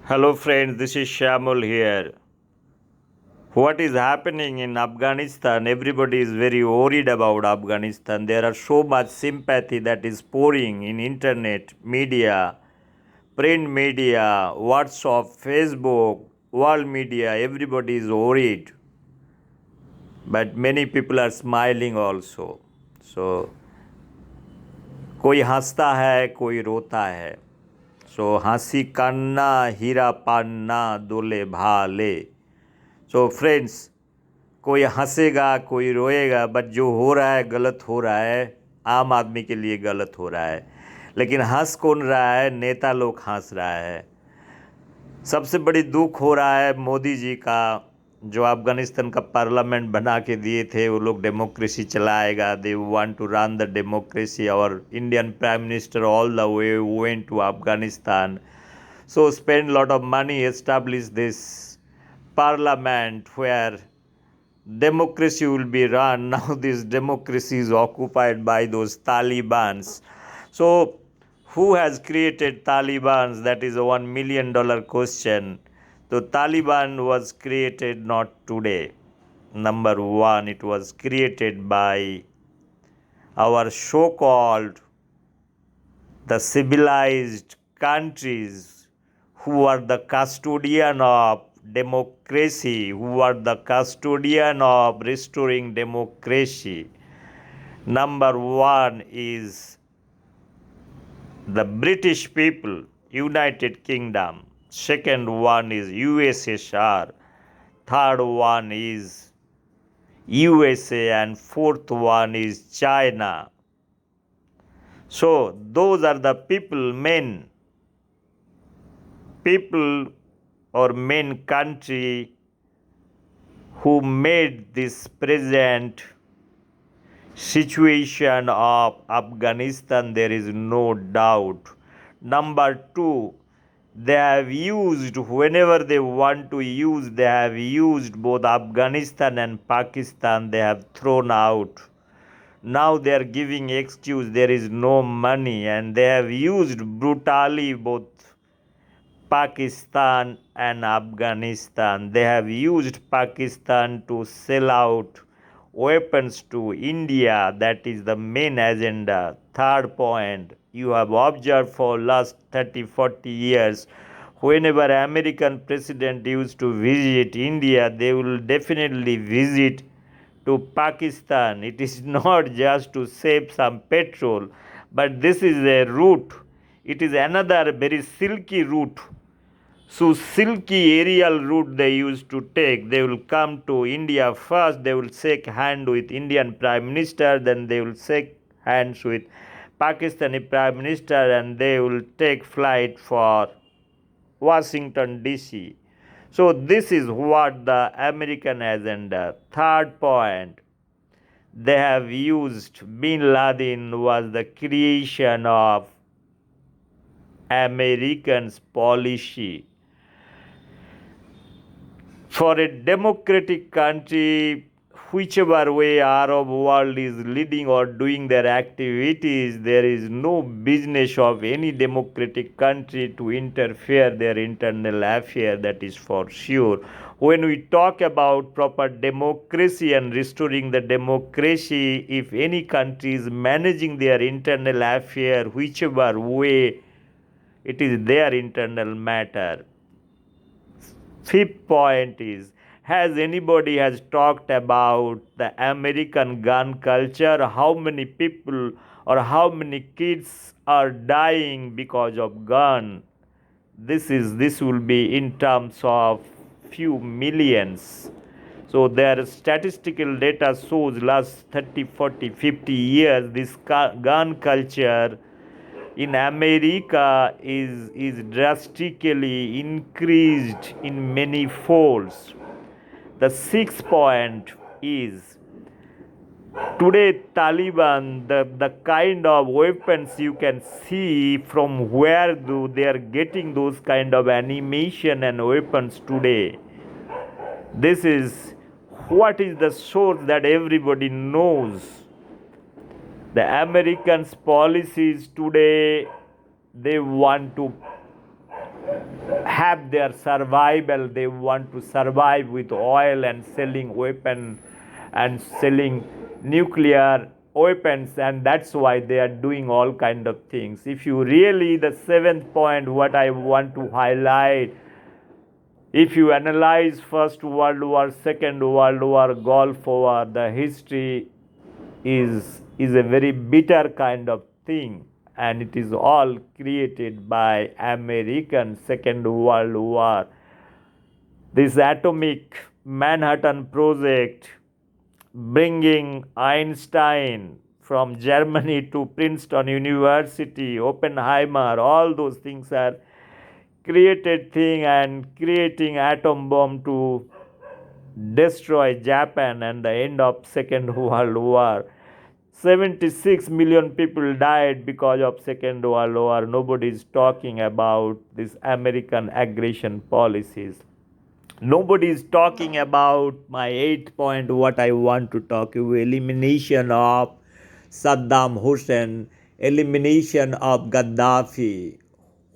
Hello, friends. This is Shamul here. What is happening in Afghanistan? Everybody is very worried about Afghanistan. There are so much sympathy that is pouring in internet, media, print media, WhatsApp, Facebook, world media. Everybody is worried, but many people are smiling also. So, कोई हंसता है, कोई रोता है. So, हंसी कान्ना हीरा पान्ना दोले भाले. So, friends, कोई हंसेगा कोई रोएगा, बट जो हो रहा है गलत हो रहा है. आम आदमी के लिए गलत हो रहा है, लेकिन हंस कौन रहा है? नेता लोग हंस रहा है. सबसे बड़ी दुख हो रहा है मोदी जी का, जो अफगानिस्तान का पार्लियामेंट बना के दिए थे. वो लोग डेमोक्रेसी चलाएगा. They want to run the democracy. और Indian prime minister all the way went to Afghanistan. So spend lot of money, establish this parliament where democracy will be run. Now this democracy is occupied by those Talibans. So who has created Talibans? That is a $1 million question. So Taliban was created not today. Number one, it was created by our so-called the civilized countries who are the custodian of democracy, who are the custodian of restoring democracy. Number one is the British people, United Kingdom. Second one is USSR. Third one is USA, and fourth one is China. So those are the main people or main country who made this present situation of Afghanistan. There is no doubt. Number two, they have used, whenever they want to use, they have used both Afghanistan and Pakistan. They have thrown out. Now they are giving excuse there is no money, and they have used brutally both Pakistan and Afghanistan. They have used Pakistan to sell out weapons to India. That is the main agenda. Third point, you have observed for last 30-40 years, whenever American president used to visit India, they will definitely visit to Pakistan. It is not just to save some petrol, but this is a route. It is another very silky route. So silky aerial route they used to take. They will come to India first. They will shake hand with Indian Prime Minister. Then they will shake hands with Pakistani Prime Minister, and they will take flight for Washington DC. So this is what the American agenda. Third point, they have used Bin Laden was the creation of Americans' policy. For a democratic country, whichever way Arab world is leading or doing their activities, there is no business of any democratic country to interfere their internal affair. That is for sure. When we talk about proper democracy and restoring the democracy, if any country is managing their internal affair, whichever way, it is their internal matter. Fifth point is, has anybody has talked about the American gun culture? How many people or how many kids are dying because of gun? This will be in terms of few millions. So their statistical data shows last 30, 40, 50 years this gun culture in America is drastically increased in many folds. The sixth point is, today Taliban, the kind of weapons you can see from where do they are getting those kind of animation and weapons today. This is what is the source that everybody knows. The Americans' policies today, they want to have their survival. They want to survive with oil and selling weapon and selling nuclear weapons, and that's why they are doing all kind of things. If you really, the seventh point what I want to highlight, if you analyze First World War, Second World War, Gulf War, the history is a very bitter kind of thing, and it is all created by American Second World War. This atomic Manhattan Project, bringing Einstein from Germany to Princeton University, Oppenheimer, all those things are created thing, and creating atom bomb to destroy Japan and the end of Second World War. 76 million people died because of Second World War. Nobody is talking about this American aggression policies. Nobody is talking about my eighth point, what I want to talk about: elimination of Saddam Hussein, elimination of Gaddafi.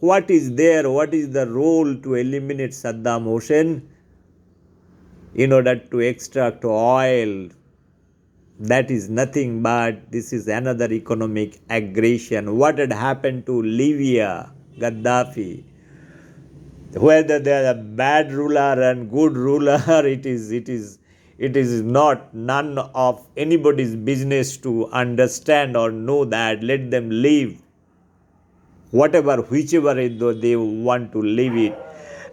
What is there? What is the role to eliminate Saddam Hussein? In order to extract oil. That is nothing but this is another economic aggression. What had happened to Libya, Gaddafi? Whether they are a bad ruler and good ruler, it is not none of anybody's business to understand or know that. Let them live whichever they want to live it,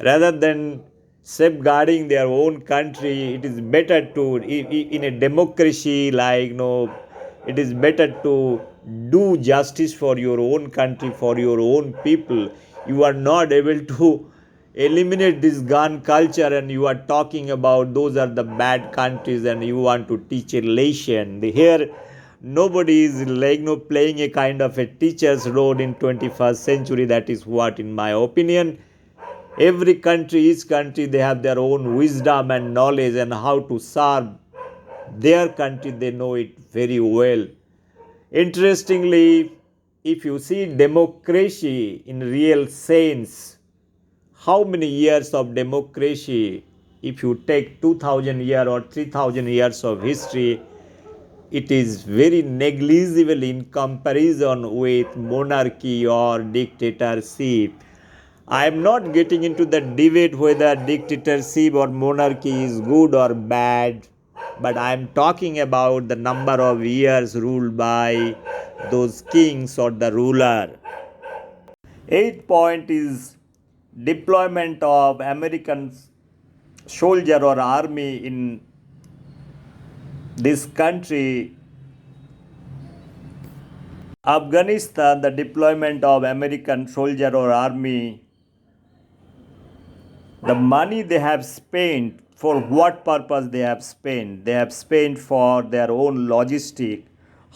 rather than safeguarding their own country. It is better to, in a democracy, it is better to do justice for your own country, for your own people. You are not able to eliminate this gun culture, and you are talking about those are the bad countries, and you want to teach a lesson here. Nobody is playing a kind of a teacher's role in 21st century. That is what, in my opinion, every country, each country, they have their own wisdom and knowledge, and how to serve their country, they know it very well. Interestingly, if you see democracy in real sense, how many years of democracy, if you take 2000 years or 3000 years of history, it is very negligible in comparison with monarchy or dictatorship. I am not getting into the debate whether dictatorship or monarchy is good or bad, but I am talking about the number of years ruled by those kings or the ruler. Eighth point is deployment of American soldier or army in this country. Afghanistan, the deployment of American soldier or army, the money they have spent, for what purpose they have spent? They have spent for their own logistic.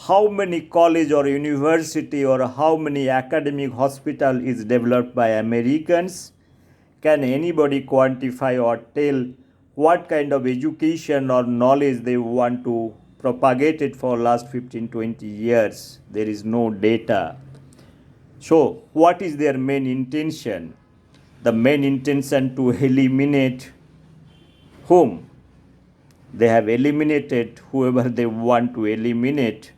How many college or university or how many academic hospital is developed by Americans? Can anybody quantify or tell what kind of education or knowledge they want to propagate it for last 15-20 years? There is no data. So what is their main intention? The main intention to eliminate whom? They have eliminated whoever they want to eliminate.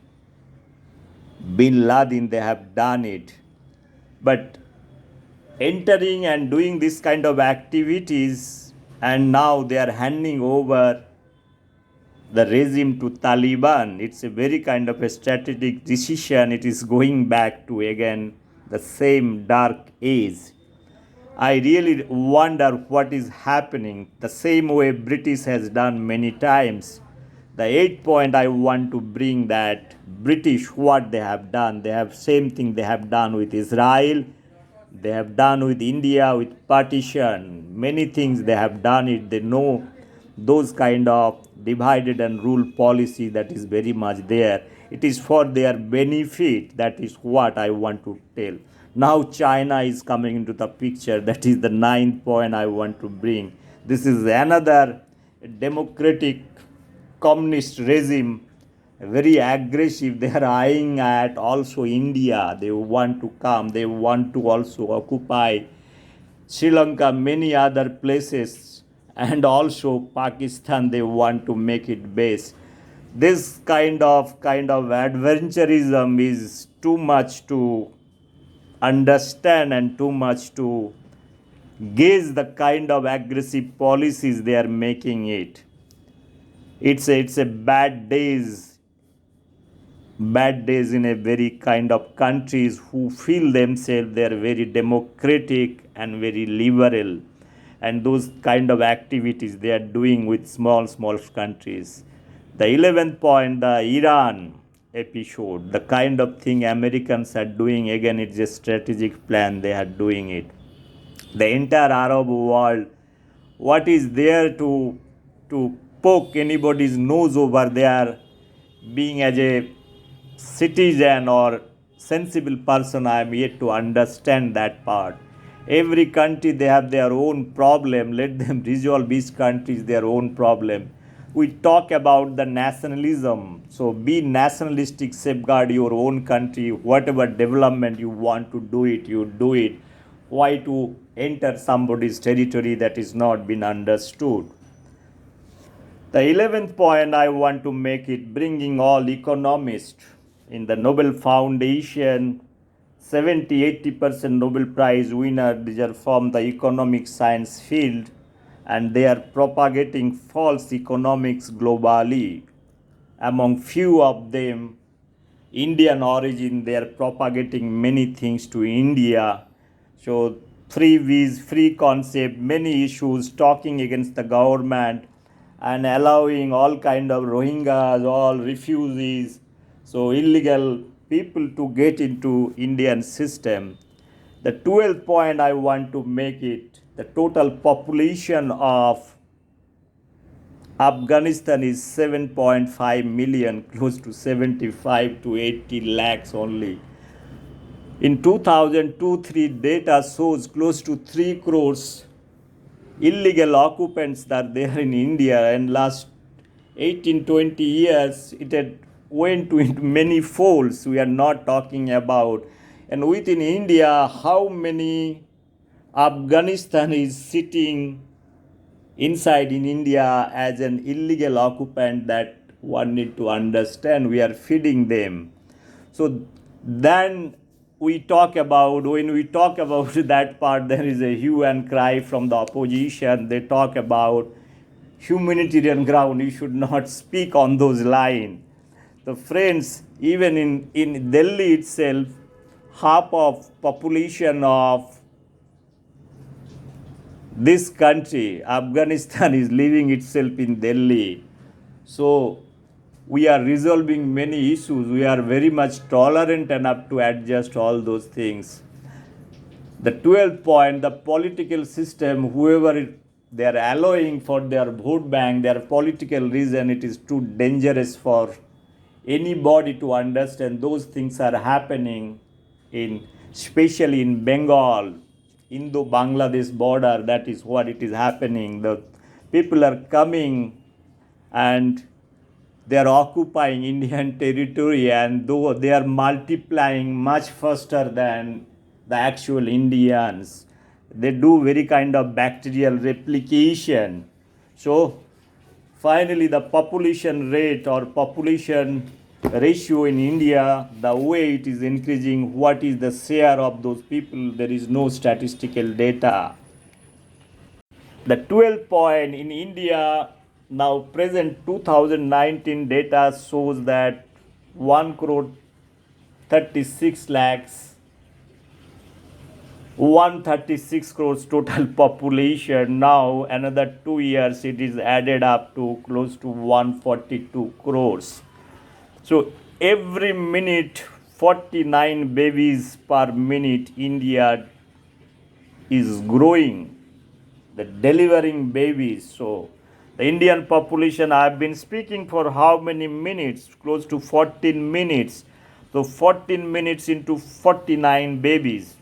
Bin Laden, they have done it. But entering and doing this kind of activities, and now they are handing over the regime to Taliban. It's a very kind of a strategic decision. It is going back to again the same dark age. I really wonder what is happening, the same way British has done many times. The 8th point I want to bring, that British, what they have done, they have same thing they have done with Israel, they have done with India, with partition, many things they have done it. They know those kind of divided and rule policy that is very much there. It is for their benefit. That is what I want to tell. Now China is coming into the picture. That is the 9th point I want to bring. This is another democratic communist regime, very aggressive. They are eyeing at also India. They want to come. They want to also occupy Sri Lanka, many other places, and also Pakistan, they want to make it base. This kind of adventurism is too much to understand and too much to gauge the kind of aggressive policies they are making it. It's a bad days in a very kind of countries who feel themselves they are very democratic and very liberal, and those kind of activities they are doing with small countries. The 11th point, the Iran episode, the kind of thing Americans are doing, again it's a strategic plan, they are doing it. The entire Arab world, what is there to poke anybody's nose over there, being as a citizen or sensible person, I am yet to understand that part. Every country they have their own problem, let them resolve each countries their own problem. We talk about the nationalism, so be nationalistic, safeguard your own country, whatever development you want to do it, you do it. Why to enter somebody's territory that is not been understood? The 11th point I want to make it, bringing all economists in the Nobel Foundation, 70-80% Nobel Prize winner, these are from the economic science field, and they are propagating false economics globally. Among few of them, Indian origin, they are propagating many things to India. So three V's, free concept, many issues, talking against the government and allowing all kind of Rohingyas, all refugees, so illegal people to get into Indian system. The 12th point I want to make it, the total population of Afghanistan is 7.5 million, close to 75 to 80 lakhs only. In 2002-3 data shows close to 3 crores illegal occupants are there in India, and last 18-20 years it had went into many folds. We are not talking about, and within India, how many Afghanistan is sitting inside in India as an illegal occupant, that one need to understand. We are feeding them. So then when we talk about that part, there is a hue and cry from the opposition. They talk about humanitarian ground. You should not speak on those lines. The friends, even in Delhi itself, half of population of this country, Afghanistan, is living itself in Delhi. So we are resolving many issues. We are very much tolerant enough to adjust all those things. The 12th point, the political system, whoever they are allowing for their vote bank, their political reason, it is too dangerous for anybody to understand. Those things are happening especially in Bengal, Indo-Bangladesh border. That is what it is happening. The people are coming and they are occupying Indian territory, and though they are multiplying much faster than the actual Indians, they do very kind of bacterial replication. So finally the population rate or population ratio in India, the way it is increasing, what is the share of those people, there is no statistical data. The 12th point, in India, now present 2019 data shows that 1 crore 36 lakhs, 136 crores total population. Now another 2 years it is added up to close to 142 crores. So every minute 49 babies per minute India is growing, the delivering babies. So the Indian population, I have been speaking for how many minutes? Close to 14 minutes. So 14 minutes into 49 babies,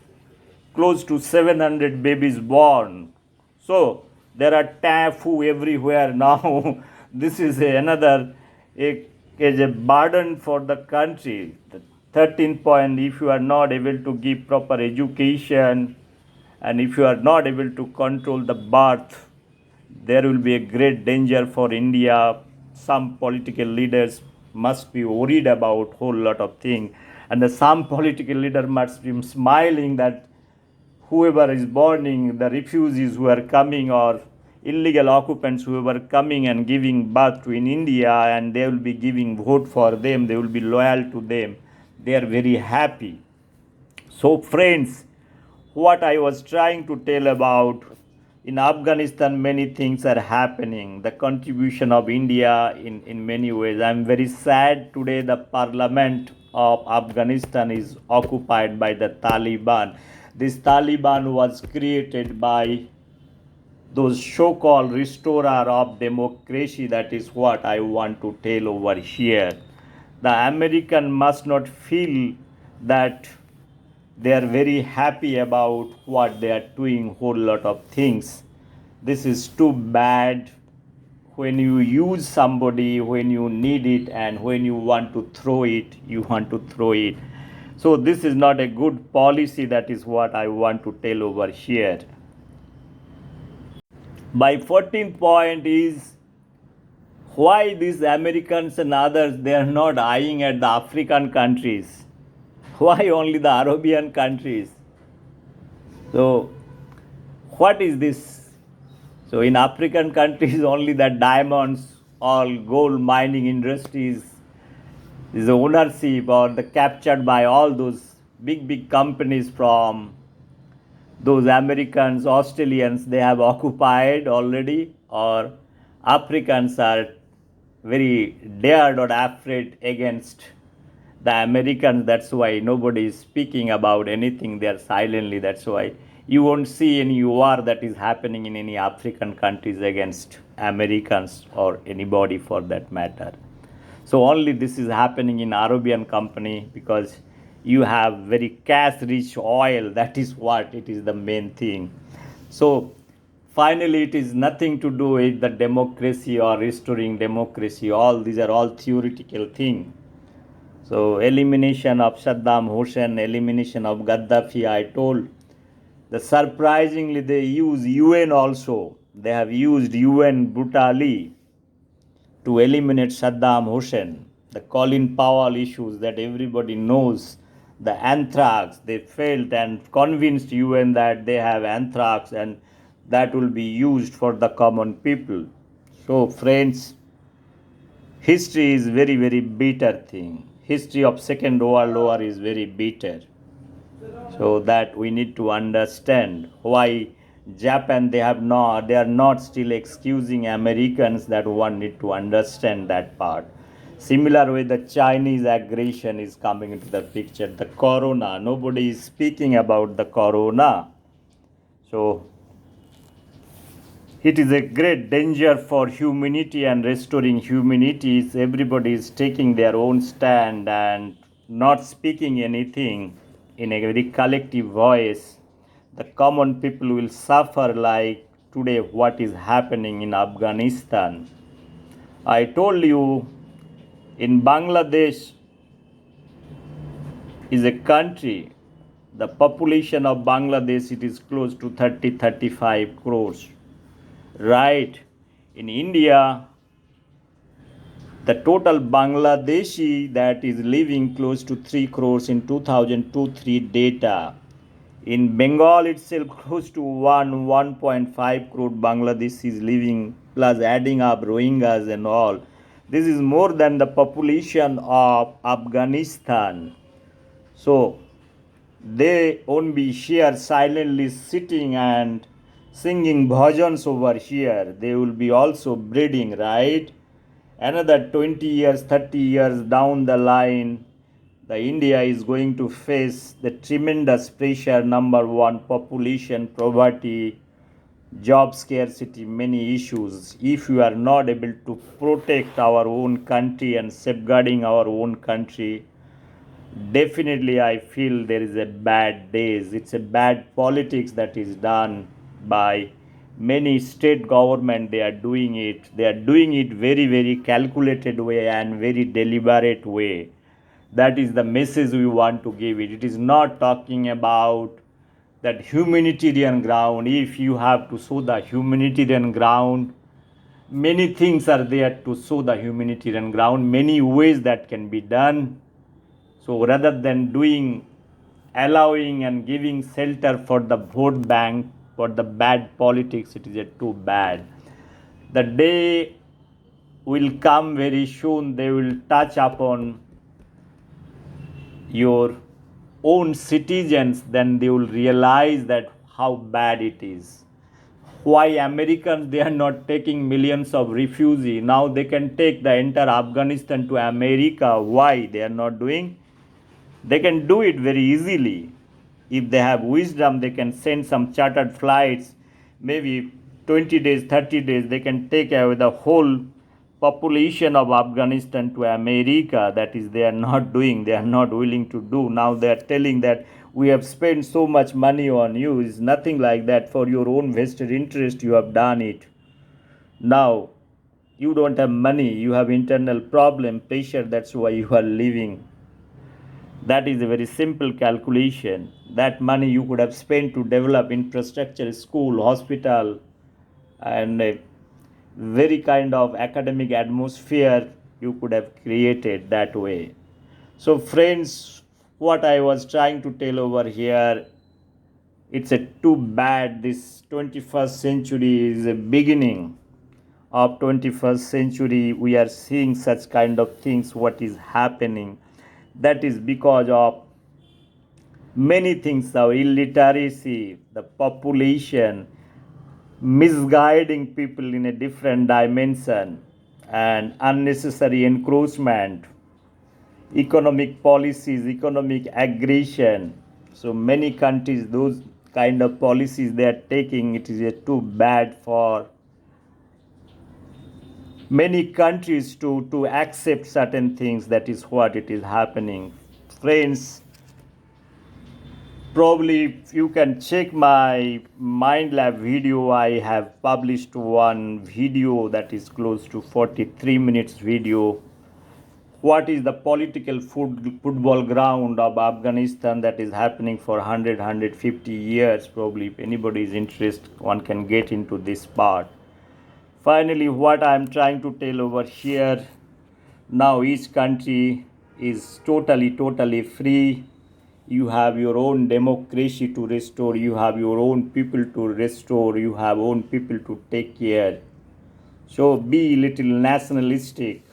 close to 700 babies born. So there are TAFU everywhere now. This is another is a burden for the country. The 13th point, if you are not able to give proper education And if you are not able to control the birth, there will be a great danger for India. Some political leaders must be worried about whole lot of things, and some political leader must be smiling that whoever is burning, the refugees who are coming or illegal occupants who are coming and giving birth to in India, and they will be giving vote for them, they will be loyal to them. They are very happy. So, friends, what I was trying to tell about in Afghanistan, many things are happening. The contribution of India in many ways. I'm very sad today the parliament of Afghanistan is occupied by the Taliban. This Taliban was created by those so-called restorer of democracy. That is what I want to tell over here. The American must not feel that they are very happy about what they are doing whole lot of things. This is too bad. When you use somebody, when you need it, and when you want to throw it, you want to throw it. So this is not a good policy. That is what I want to tell over here. My 14th point is why these Americans and others, they are not eyeing at the African countries. Why only the Arabian countries? So what is this? So in African countries only the diamonds, all gold mining industries is the ownership or the captured by all those big companies from those Americans, Australians, they have occupied already, or Africans are very dared or afraid against the Americans. That's why nobody is speaking about anything. They are silently. That's why you won't see any war that is happening in any African countries against Americans or anybody for that matter. So only this is happening in Arabian company because you have very cash rich oil. That is what it is, the main thing. So finally it is nothing to do with the democracy or restoring democracy. All these are all theoretical things. So elimination of Saddam Hussein, elimination of Gaddafi, I told. The surprisingly they use UN also. They have used UN brutally to eliminate Saddam Hussein. The Colin Powell issues that everybody knows, the anthrax, they failed and convinced UN that they have anthrax and that will be used for the common people. So friends, history is very bitter thing. History of Second World War is very bitter. So that we need to understand why Japan, they are not still excusing Americans. That one need to understand that part. Similar way the Chinese aggression is coming into the picture. The corona, nobody is speaking about the corona. So it is a great danger for humanity and restoring humanity. Everybody is taking their own stand and not speaking anything in a very collective voice. The common people will suffer like today what is happening in Afghanistan. I told you in Bangladesh is a country, the population of Bangladesh, it is close to 30-35 crores. Right. In India, the total Bangladeshi that is living close to 3 crores in 2002-3 data. In Bengal itself, close to 1.5 crore Bangladesh is living, plus adding up Rohingyas and all. This is more than the population of Afghanistan. So they won't be here silently sitting and singing bhajans over here. They will be also breeding, right? Another 20 years, 30 years down the line, the India is going to face the tremendous pressure. Number one, population, poverty, job scarcity, many issues. If we are not able to protect our own country and safeguarding our own country, definitely I feel there is a bad days. It's a bad politics that is done by many state government. They are doing it very calculated way and very deliberate way. That is the message we want to give it. It is not talking about that humanitarian ground. If you have to show the humanitarian ground, many things are there to show the humanitarian ground, many ways that can be done. So rather than allowing and giving shelter for the vote bank, for the bad politics, it is too bad. The day will come very soon, they will touch upon your own citizens, then they will realize that how bad it is. Why Americans, they are not taking millions of refugees? Now they can take the entire Afghanistan to America. Why they are not doing? They can do it very easily. If they have wisdom, they can send some chartered flights, maybe 20 days, 30 days, they can take away the whole population of Afghanistan to America. That is, they are not doing, they are not willing to do. Now they are telling that we have spent so much money on you. It's nothing like that. For your own vested interest, you have done it. Now you don't have money, you have internal problem, pressure, that's why you are leaving. That is a very simple calculation. That money you could have spent to develop infrastructure, school, hospital, and a very kind of academic atmosphere you could have created that way. So friends, what I was trying to tell over here, it's too bad this 21st century is a beginning of 21st century. We are seeing such kind of things, what is happening. That is because of many things, the illiteracy, the population, misguiding people in a different dimension, and unnecessary encroachment, economic policies, economic aggression. So many countries, those kind of policies they are taking, it is too bad for many countries to accept certain things. That is what it is happening. Friends, probably you can check my MindLab video. I have published one video that is close to 43 minutes video. What is the political football ground of Afghanistan that is happening for 150 years? Probably if anybody is interested, one can get into this part. Finally, what I am trying to tell over here, now each country is totally free. You have your own democracy to restore, you have your own people to restore, you have own people to take care. So be little nationalistic.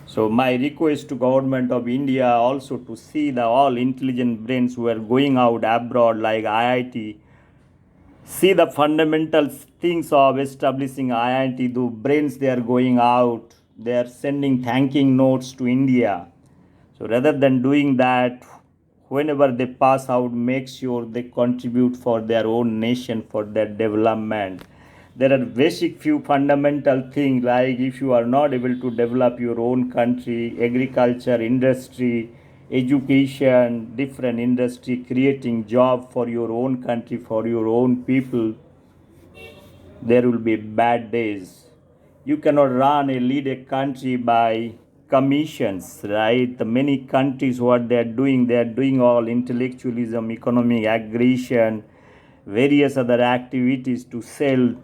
So my request to government of India also to see the all intelligent brains who are going out abroad like IIT, see the fundamental things of establishing IIT. The brains, they are going out, they are sending thanking notes to India. So rather than doing that, whenever they pass out, make sure they contribute for their own nation, for their development. There are basic few fundamental things, like if you are not able to develop your own country, agriculture, industry, education, different industry, creating job for your own country, for your own people, there will be bad days. You cannot lead a country by commissions, right? The many countries, what they are doing all intellectualism, economic aggression, various other activities to sell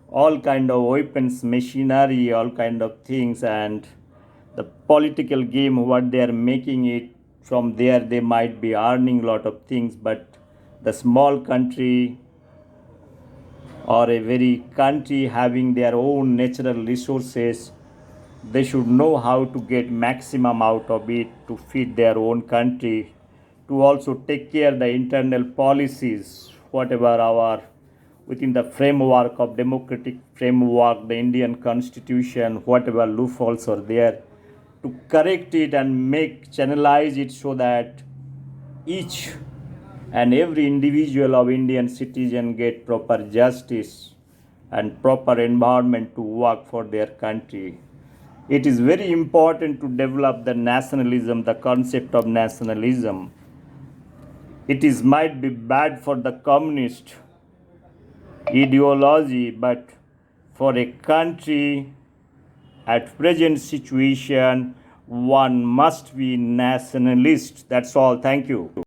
all kind of weapons, machinery, all kind of things, and the political game, what they are making it from there, they might be earning a lot of things, but the small country or a very country having their own natural resources, they should know how to get maximum out of it to feed their own country, to also take care the internal policies, whatever our within the framework of democratic framework, the Indian constitution, whatever loopholes are there, to correct it and channelize it so that each and every individual of Indian citizen get proper justice and proper environment to work for their country. It is very important to develop the nationalism, the concept of nationalism. It might be bad for the communist ideology, but for a country at present situation, one must be nationalist. That's all. Thank you.